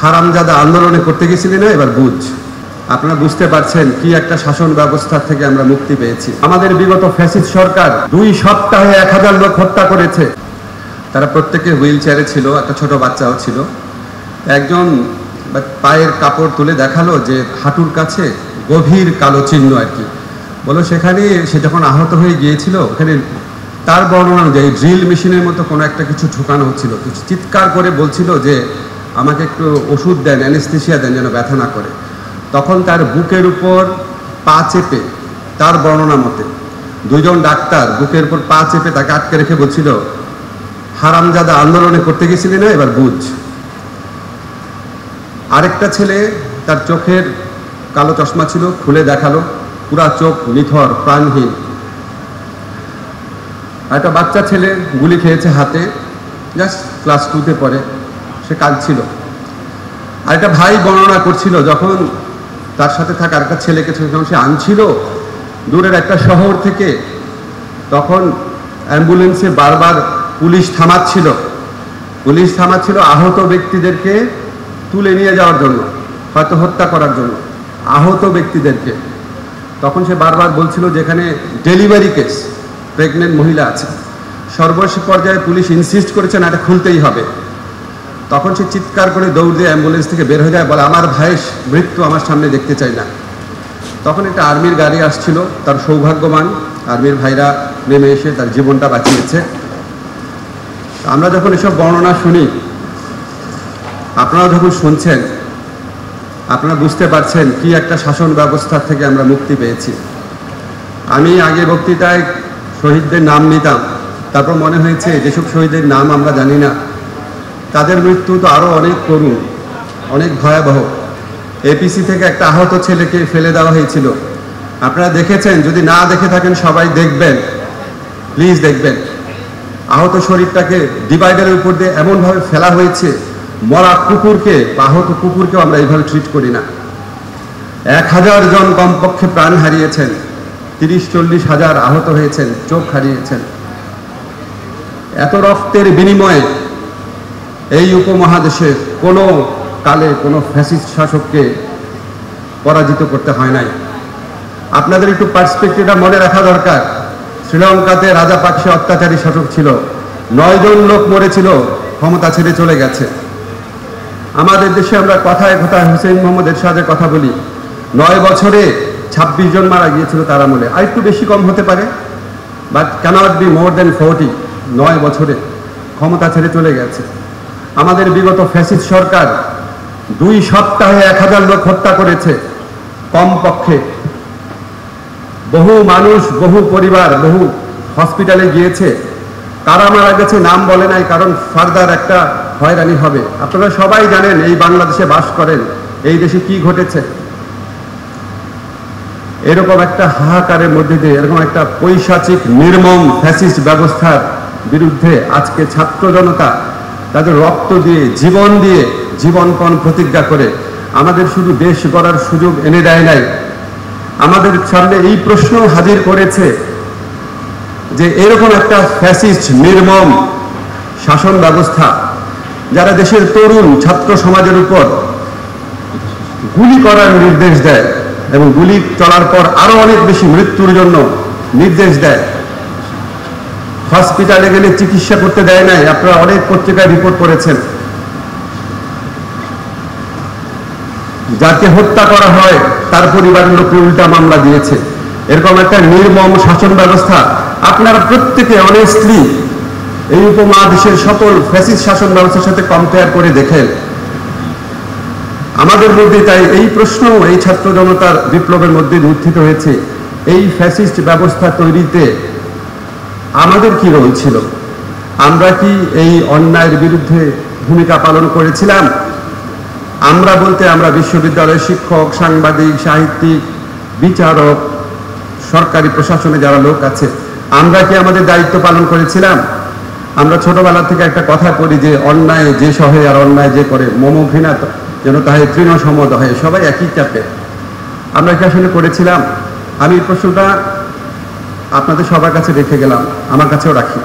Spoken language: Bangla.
হারামজাদা আন্দোলনে করতে গেছিলি না, এবার বুঝ। আপনারা বুঝতে পারছেন কি একটা শাসন ব্যবস্থা থেকে আমরা মুক্তি পেয়েছি। আমাদের বিগত ফ্যাসিস্ট সরকার 2 সপ্তাহে 1000 লোক হত্যা করেছে। তারা প্রত্যেকে হুইল চেয়ারে ছিল, একটা ছোট বাচ্চাও ছিল। একজন পায়ের কাপড় তুলে দেখালো যে হাঁটুর কাছে গভীর কালো চিহ্ন আর কি। বলো সেখানে সে যখন আহত হয়ে গিয়েছিল, ওখানে তার বর্ণনা অনুযায়ী ড্রিল মেশিনের মতো কোনো একটা কিছু ঢোকানো হচ্ছিল। কিছু চিৎকার করে বলছিল যে আমাকে একটু ওষুধ দেন, অ্যানেস্থেসিয়া দেন যেন ব্যথা না করে। তখন তার বুকের উপর পা চেপে, তার বর্ণনা মতে 2 জন ডাক্তার বুকের উপর পা চেপে তাকে আটকে রেখে বলছিল, হারামজাদা আন্দোলনে করতে গেছিলি না, এবার বুঝ। আরেকটা ছেলে, তার চোখের কালো চশমা ছিল, খুলে দেখালো, পুরা চোখ নিথর, প্রাণহীন। একটা বাচ্চা ছেলে গুলি খেয়েছে হাতে, জাস্ট ক্লাস 2-তে পড়ে, সে কাঁদছিল। আর একটা ভাই বর্ণনা করছিল যখন তার সাথে থাকা আরেকটা ছেলেকে যখন সে আনছিল দূরের একটা শহর থেকে, তখন অ্যাম্বুলেন্সে বারবার পুলিশ থামাচ্ছিল আহত ব্যক্তিদেরকে তুলে নিয়ে যাওয়ার জন্য, হয়তো হত্যা করার জন্য আহত ব্যক্তিদেরকে। তখন সে বারবার বলছিল যেখানে ডেলিভারি কেস, প্রেগনেন্ট মহিলা আছে। সর্বশেষ পর্যায়ে পুলিশ ইনসিস্ট করেছে না, এটা খুলতেই হবে। তখন সে চিৎকার করে দৌড় দিয়ে অ্যাম্বুলেন্স থেকে বের হয়ে যায়, বলে আমার ভাইয়ের মৃত্যু আমার সামনে দেখতে চাই না। তখন একটা আর্মির গাড়ি আসছিল, তার সৌভাগ্যবান আর্মির ভাইরা নেমে এসে তার জীবনটা বাঁচিয়েছে। আমরা যখন এসব বর্ণনা শুনি, আপনারা যখন শুনছেন, আপনারা বুঝতে পারছেন কি একটা শাসন ব্যবস্থা থেকে আমরা মুক্তি পেয়েছি। আমি আগে বক্তৃতায় শহীদদের নাম নিতাম, তারপর মনে হয়েছে যেসব শহীদের নাম আমরা জানি না, তাদের মৃত্যু তো আরও অনেক করুণ, অনেক ভয়াবহ। এপিসি থেকে একটা আহত ছেলেকে ফেলে দেওয়া হয়েছিল, আপনারা দেখেছেন, যদি না দেখে থাকেন সবাই দেখবেন, প্লিজ দেখবেন। আহত শরীরটাকে ডিভাইডারের উপর দিয়ে এমনভাবে ফেলা হয়েছে, মরা কুকুরকে বা আহত কুকুরকেও আমরা এইভাবে ট্রিট করি না। 1000 জন কমপক্ষে প্রাণ হারিয়েছেন, 30-40 হাজার আহত হয়েছেন, চোখ হারিয়েছেন। এত রক্তের বিনিময়ে এই উপমহাদেশে কোনো কালে কোনো ফ্যাসিস্ট শাসককে পরাজিত করতে হয় নাই। আপনাদের একটু পার্সপেক্টিভটা মনে রাখা দরকার। শ্রীলঙ্কাতে রাজাপাকসে অত্যাচারী শাসক ছিল, 9 জন লোক মরেছিল, ক্ষমতা ছেড়ে চলে গেছে। আমাদের দেশে আমরা কথায় কথায় হুসেইন মোহাম্মদ এরশাদের কথা বলি, 9 বছরে 26 জন মারা গিয়েছিল তার আমলে। আর একটু বেশি কম হতে পারে, বাট ক্যানট বি মোর দেন 40। 9 বছরে ক্ষমতা ছেড়ে চলে গেছে। আমাদের বিগত ফ্যাসিস্ট সরকার 2 সপ্তাহে 1000 লোক হত্যা করেছে কমপক্ষে। বহু মানুষ, বহু পরিবার, বহু হসপিটালে গিয়েছে, কারা মারা গেছে নাম বলে নাই, কারণ ফার্দার একটা হয়রানি হবে। আপনারা সবাই জানেন এই বাংলাদেশে বাস করেন, এই দেশে কি ঘটেছে। এরকম একটা হাহাকারের মধ্যে দিয়ে, এরকম একটা পৈশাচিক নির্মম ফ্যাসিস্ট ব্যবস্থার বিরুদ্ধে আজকে ছাত্র জনতা তাদের রক্ত দিয়ে, জীবনপণ প্রতিজ্ঞা করে আমাদের শুধু দেশ গড়ার সুযোগ এনে দেয় নাই, আমাদের সামনে এই প্রশ্ন হাজির করেছে যে এরকম একটা ফ্যাসিস্ট নির্মম শাসন ব্যবস্থা, যারা দেশের তরুণ ছাত্র সমাজের উপর গুলি করার নির্দেশ দেয় এবং গুলি চলার পর আরো অনেক বেশি মৃত্যুর জন্য নির্দেশ দেয়, হসপিটালে গেলে চিকিৎসা করতে দেয় নাই। আপনারা অনেক পত্রিকায় রিপোর্ট করেছেন। যাকে হত্যা করা হয় তার পরিবারের লোককে উল্টা মামলা দিয়েছে। এরকম একটা নির্মম শাসন ব্যবস্থা আপনারা প্রত্যেকে অনেস্টলি এই উপমহাদেশের সকল ফ্যাসিস্ট শাসন ব্যবস্থার সাথে কম্পেয়ার করে দেখেন। আমাদের মধ্যে তাই এই প্রশ্ন এই ছাত্র জনতার বিপ্লবের মধ্যে উত্থিত হয়েছে, এই ফ্যাসিস্ট ব্যবস্থা তৈরিতে আমাদের কি রোল ছিল? আমরা কি এই অন্যায়ের বিরুদ্ধে ভূমিকা পালন করেছিলাম? আমরা বলতে আমরা বিশ্ববিদ্যালয়ের শিক্ষক, সাংবাদিক, সাহিত্যিক, বিচারক, সরকারি প্রশাসনে যারা লোক আছে, আমরা কি আমাদের দায়িত্ব পালন করেছিলাম? আমরা ছোটবেলা থেকে একটা কথা পড়ি যে অন্যায় যে সহে আর অন্যায় যে করে মম ঘৃণা যেন তাহে তৃণ সমদহে, সবাই একই চাপে। আমরা কি আসলে করেছিলাম? আমি এই প্রশ্নটা আপনাদের সবার কাছে রেখে গেলাম, আমার কাছেও রাখি।